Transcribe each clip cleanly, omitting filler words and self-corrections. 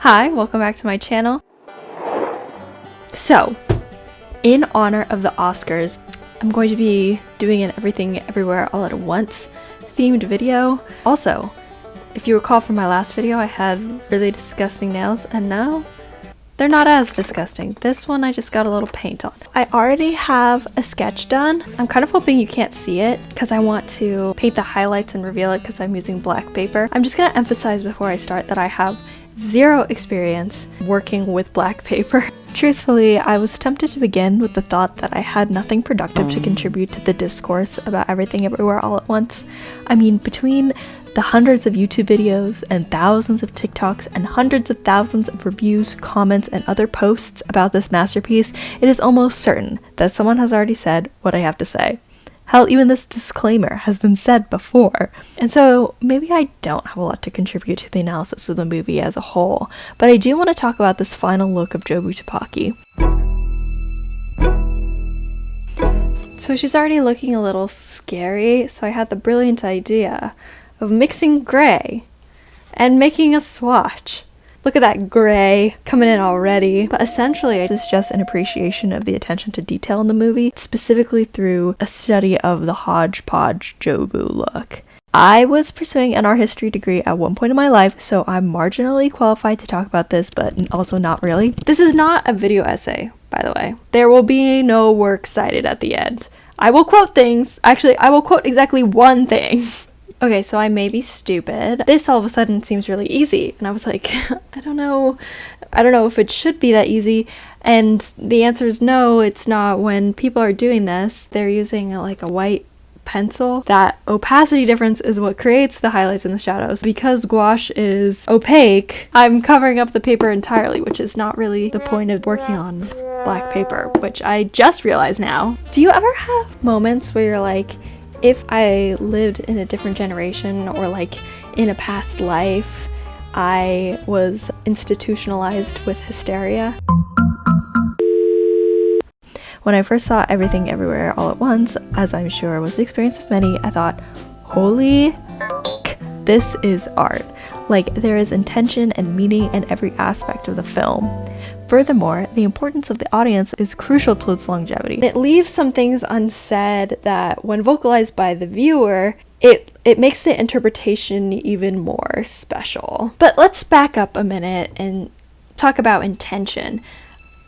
Hi, welcome back to my channel. So, in honor of the Oscars, I'm going to be doing an Everything Everywhere All at Once themed video. Also, if you recall from my last video, I had really disgusting nails, and now they're not as disgusting. This one I just got a little paint on. I already have a sketch done. I'm kind of hoping you can't see it because I want to paint the highlights and reveal it because I'm using black paper. I'm just gonna emphasize before I start that I have zero experience working with black paper. Truthfully, I was tempted to begin with the thought that I had nothing productive to contribute to the discourse about Everything Everywhere All at Once. I mean, between the hundreds of YouTube videos and thousands of TikToks and hundreds of thousands of reviews, comments, and other posts about this masterpiece, it is almost certain that someone has already said what I have to say. Hell, even this disclaimer has been said before. And so maybe I don't have a lot to contribute to the analysis of the movie as a whole, but I do want to talk about this final look of Jobu Tupaki. So she's already looking a little scary, so I had the brilliant idea of mixing gray and making a swatch. Look at that gray coming in already. But essentially, it is just an appreciation of the attention to detail in the movie, specifically through a study of the hodgepodge Jobu look. I was pursuing an art history degree at one point in my life, so I'm marginally qualified to talk about this, but also not really. This is not a video essay, by the way. There will be no works cited at the end. I will quote things. Actually, I will quote exactly one thing. Okay, so I may be stupid. This all of a sudden seems really easy. And I was like, I don't know if it should be that easy. And the answer is no, it's not. When people are doing this, they're using like a white pencil. That opacity difference is what creates the highlights and the shadows. Because gouache is opaque, I'm covering up the paper entirely, which is not really the point of working on black paper, which I just realized now. Do you ever have moments where you're like, if I lived in a different generation or like in a past life, I was institutionalized with hysteria? When I first saw Everything Everywhere All at Once, as I'm sure was the experience of many, I thought, holy this is art. Like, there is intention and meaning in every aspect of the film. Furthermore, the importance of the audience is crucial to its longevity. It leaves some things unsaid that, when vocalized by the viewer, it makes the interpretation even more special. But let's back up a minute and talk about intention.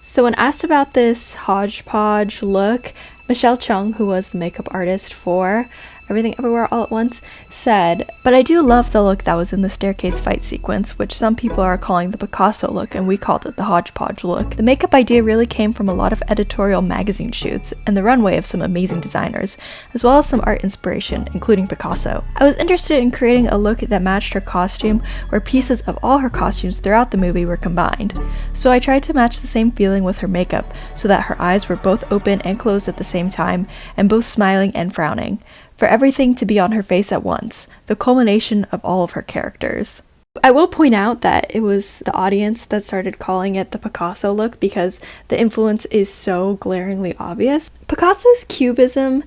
So when asked about this hodgepodge look, Michelle Chung, who was the makeup artist for Everything Everywhere All at Once, said, "But I do love the look that was in the staircase fight sequence, which some people are calling the Picasso look, and we called it the hodgepodge look. The makeup idea really came from a lot of editorial magazine shoots and the runway of some amazing designers, as well as some art inspiration, including Picasso. I was interested in creating a look that matched her costume, where pieces of all her costumes throughout the movie were combined. So I tried to match the same feeling with her makeup, so that her eyes were both open and closed at the same time, and both smiling and frowning. For everything to be on her face at once, the culmination of all of her characters." I will point out that it was the audience that started calling it the Picasso look because the influence is so glaringly obvious. Picasso's cubism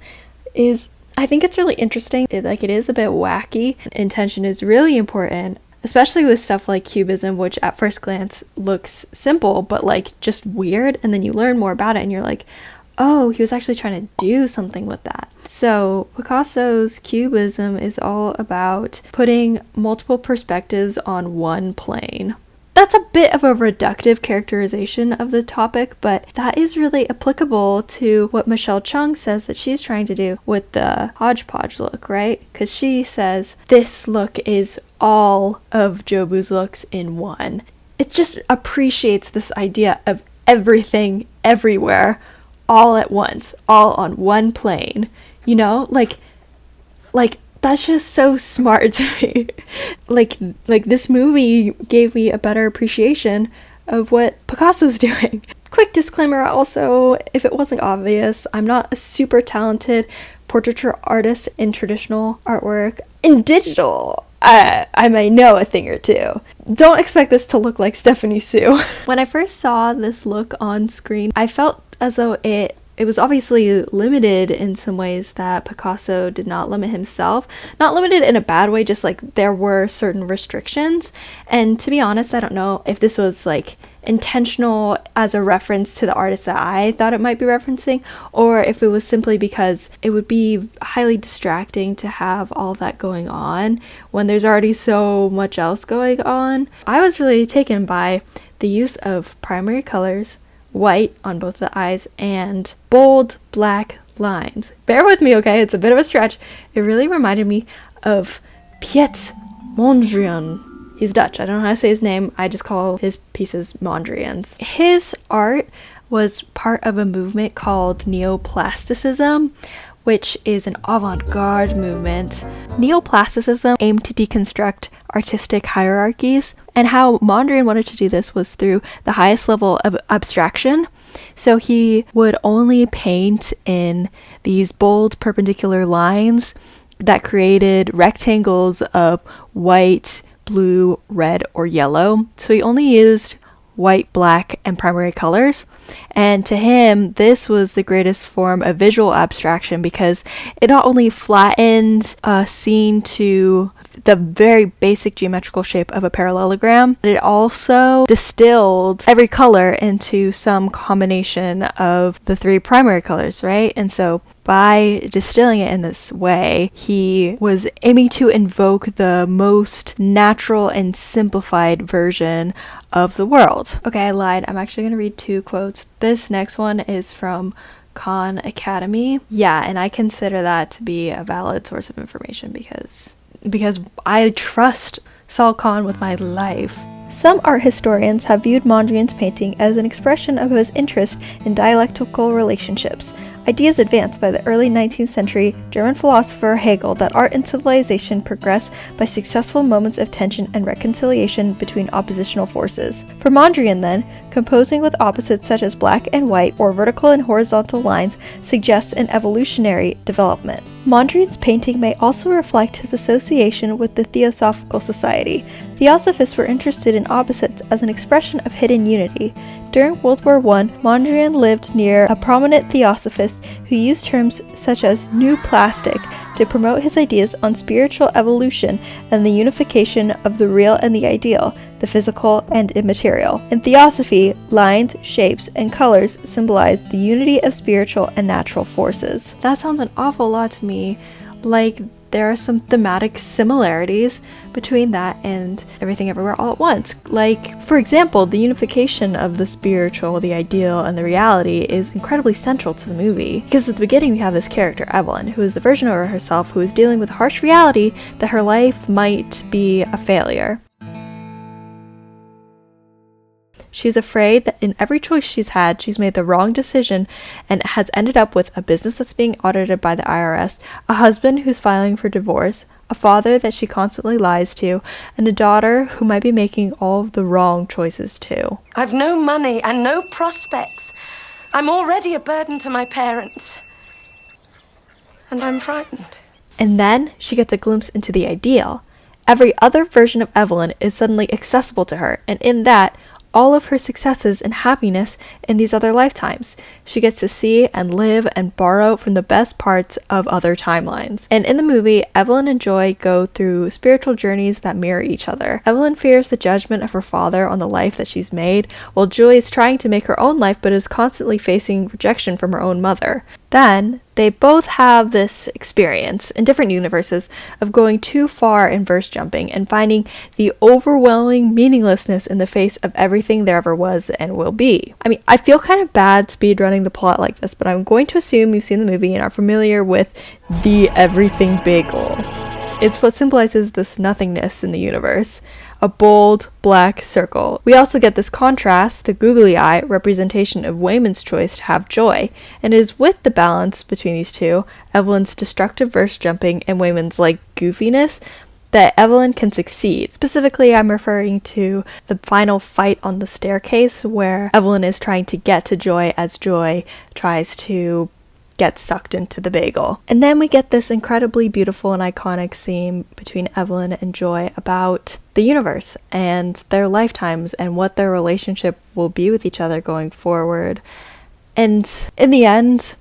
is, I think it's really interesting. It is a bit wacky. Intention is really important, especially with stuff like cubism, which at first glance looks simple, but like just weird. And then you learn more about it and you're like, oh, he was actually trying to do something with that. So Picasso's cubism is all about putting multiple perspectives on one plane. That's a bit of a reductive characterization of the topic, but that is really applicable to what Michelle Chung says that she's trying to do with the hodgepodge look, right? Because she says this look is all of Jobu's looks in one. It just appreciates this idea of everything, everywhere, all at once, all on one plane. You know, like that's just so smart to me. like this movie gave me a better appreciation of what Picasso's doing. Quick disclaimer also, if it wasn't obvious, I'm not a super talented portraiture artist in traditional artwork. In digital, I may know a thing or two. Don't expect this to look like Stephanie Sue. When I first saw this look on screen, I felt as though it it was obviously limited in some ways that Picasso did not limit himself. Not limited in a bad way, just like there were certain restrictions. And to be honest, I don't know if this was like intentional as a reference to the artist that I thought it might be referencing, or if it was simply because it would be highly distracting to have all of that going on when there's already so much else going on. I was really taken by the use of primary colors, white on both the eyes, and bold black lines. Bear with me, okay? It's a bit of a stretch. It really reminded me of Piet Mondrian. He's Dutch. I don't know how to say his name. I just call his pieces Mondrians. His art was part of a movement called neoplasticism, which is an avant-garde movement. Neoplasticism aimed to deconstruct artistic hierarchies, and how Mondrian wanted to do this was through the highest level of abstraction. So he would only paint in these bold perpendicular lines that created rectangles of white, blue, red, or yellow. So he only used white, black, and primary colors. And to him, this was the greatest form of visual abstraction because it not only flattened a scene to the very basic geometrical shape of a parallelogram, but it also distilled every color into some combination of the three primary colors, right? And so by distilling it in this way, he was aiming to invoke the most natural and simplified version of the world. Okay, I lied. I'm actually going to read two quotes. This next one is from Khan Academy. Yeah, and I consider that to be a valid source of information because I trust Saul Khan with my life. Some art historians have viewed Mondrian's painting as an expression of his interest in dialectical relationships, ideas advanced by the early 19th century German philosopher Hegel that art and civilization progress by successful moments of tension and reconciliation between oppositional forces. For Mondrian, then, composing with opposites such as black and white or vertical and horizontal lines suggests an evolutionary development. Mondrian's painting may also reflect his association with the Theosophical Society. Theosophists were interested in opposites as an expression of hidden unity. During World War I, Mondrian lived near a prominent theosophist who used terms such as new plastic to promote his ideas on spiritual evolution and the unification of the real and the ideal, the physical and immaterial. In theosophy, lines, shapes, and colors symbolize the unity of spiritual and natural forces. That sounds an awful lot to me like there are some thematic similarities between that and Everything Everywhere All at Once. Like, for example, the unification of the spiritual, the ideal, and the reality is incredibly central to the movie. Because at the beginning we have this character, Evelyn, who is the version of herself who is dealing with harsh reality that her life might be a failure. She's afraid that in every choice she's had, she's made the wrong decision and has ended up with a business that's being audited by the IRS, a husband who's filing for divorce, a father that she constantly lies to, and a daughter who might be making all of the wrong choices too. I've no money and no prospects. I'm already a burden to my parents. And I'm frightened. And then she gets a glimpse into the ideal. Every other version of Evelyn is suddenly accessible to her, and in that, all of her successes and happiness in these other lifetimes. She gets to see and live and borrow from the best parts of other timelines. And in the movie, Evelyn and Joy go through spiritual journeys that mirror each other. Evelyn fears the judgment of her father on the life that she's made, while Joy is trying to make her own life but is constantly facing rejection from her own mother. Then, they both have this experience in different universes of going too far in verse jumping and finding the overwhelming meaninglessness in the face of everything there ever was and will be. I mean, I feel kind of bad speedrunning the plot like this, but I'm going to assume you've seen the movie and are familiar with the everything bagel. It's what symbolizes this nothingness in the universe. A bold, black circle. We also get this contrast, the googly eye representation of Wayman's choice to have joy, and it is with the balance between these two, Evelyn's destructive verse jumping and Wayman's goofiness, that Evelyn can succeed. Specifically, I'm referring to the final fight on the staircase where Evelyn is trying to get to Joy as Joy tries to get sucked into the bagel. And then we get this incredibly beautiful and iconic scene between Evelyn and Joy about the universe and their lifetimes and what their relationship will be with each other going forward. And in the end,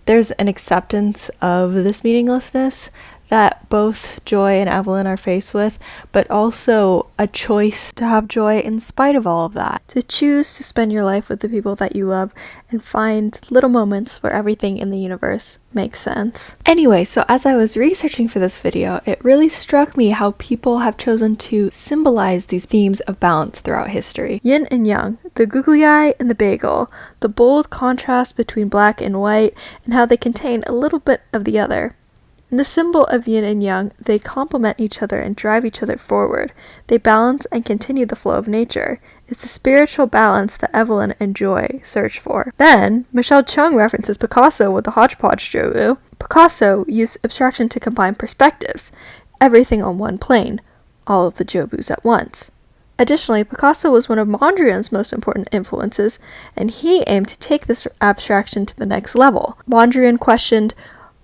there's an acceptance of this meaninglessness that both Joy and Evelyn are faced with, but also a choice to have joy in spite of all of that. To choose to spend your life with the people that you love and find little moments where everything in the universe makes sense. Anyway, so as I was researching for this video, it really struck me how people have chosen to symbolize these themes of balance throughout history. Yin and yang, the googly eye and the bagel, the bold contrast between black and white, and how they contain a little bit of the other. In the symbol of yin and yang, they complement each other and drive each other forward. They balance and continue the flow of nature. It's a spiritual balance that Evelyn and Joy search for. Then, Michelle Chung references Picasso with the hodgepodge Jobu. Picasso used abstraction to combine perspectives, everything on one plane, all of the Jobus at once. Additionally, Picasso was one of Mondrian's most important influences, and he aimed to take this abstraction to the next level. Mondrian questioned,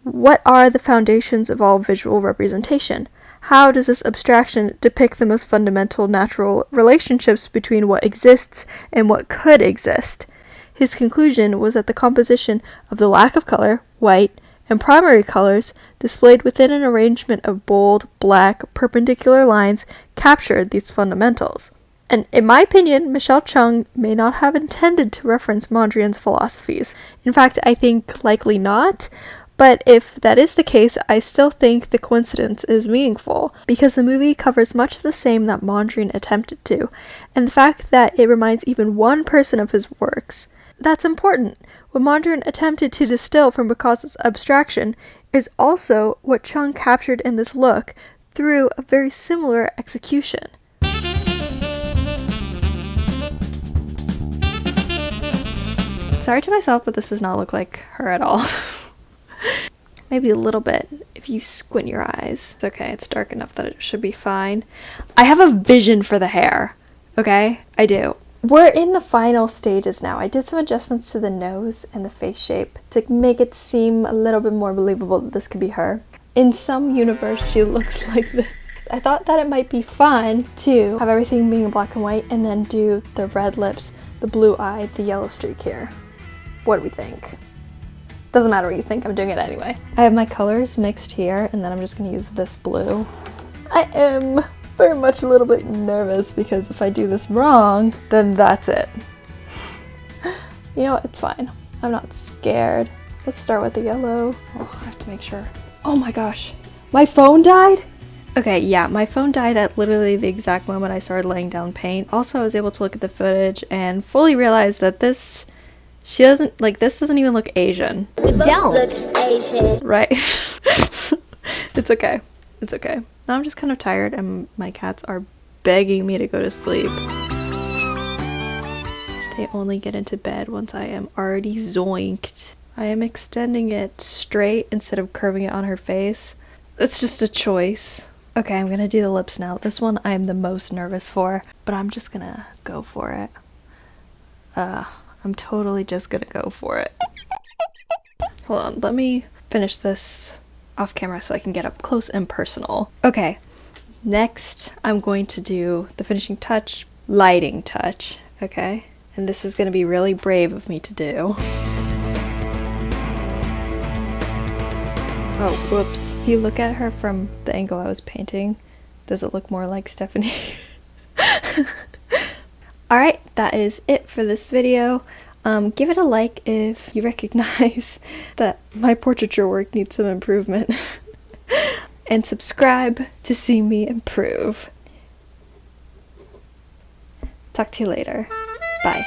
what are the foundations of all visual representation? How does this abstraction depict the most fundamental natural relationships between what exists and what could exist? His conclusion was that the composition of the lack of color, white, and primary colors displayed within an arrangement of bold, black, perpendicular lines captured these fundamentals. And in my opinion, Michelle Chung may not have intended to reference Mondrian's philosophies. In fact, I think likely not. But if that is the case, I still think the coincidence is meaningful, because the movie covers much of the same that Mondrian attempted to, and the fact that it reminds even one person of his works. That's important. What Mondrian attempted to distill from Picasso's abstraction is also what Chung captured in this look through a very similar execution. Sorry to myself, but this does not look like her at all. Maybe a little bit if you squint your eyes. It's okay, it's dark enough that it should be fine. I have a vision for the hair, okay? I do. We're in the final stages now. I did some adjustments to the nose and the face shape to make it seem a little bit more believable that this could be her. In some universe, she looks like this. I thought that it might be fun to have everything being black and white and then do the red lips, the blue eye, the yellow streak here. What do we think? Doesn't matter what you think, I'm doing it anyway. I have my colors mixed here, and then I'm just gonna use this blue. I am very much a little bit nervous because if I do this wrong, then that's it. You know what, it's fine. I'm not scared. Let's start with the yellow. Oh, I have to make sure. Oh my gosh, my phone died? Okay, yeah, my phone died at literally the exact moment I started laying down paint. Also, I was able to look at the footage and fully realize that this doesn't even look Asian. We don't look Asian. Right. It's okay. It's okay. Now I'm just kind of tired and my cats are begging me to go to sleep. They only get into bed once I am already zoinked. I am extending it straight instead of curving it on her face. It's just a choice. Okay, I'm gonna do the lips now. This one I'm the most nervous for, but I'm just gonna go for it. I'm totally just gonna go for it. Hold on, let me finish this off camera so I can get up close and personal. Okay, next I'm going to do the finishing touch, lighting touch, okay? And this is gonna be really brave of me to do. Oh, whoops. If you look at her from the angle I was painting, does it look more like Stephanie? Alright, that is it for this video. Give it a like if you recognize that my portraiture work needs some improvement. And subscribe to see me improve. Talk to you later. Bye.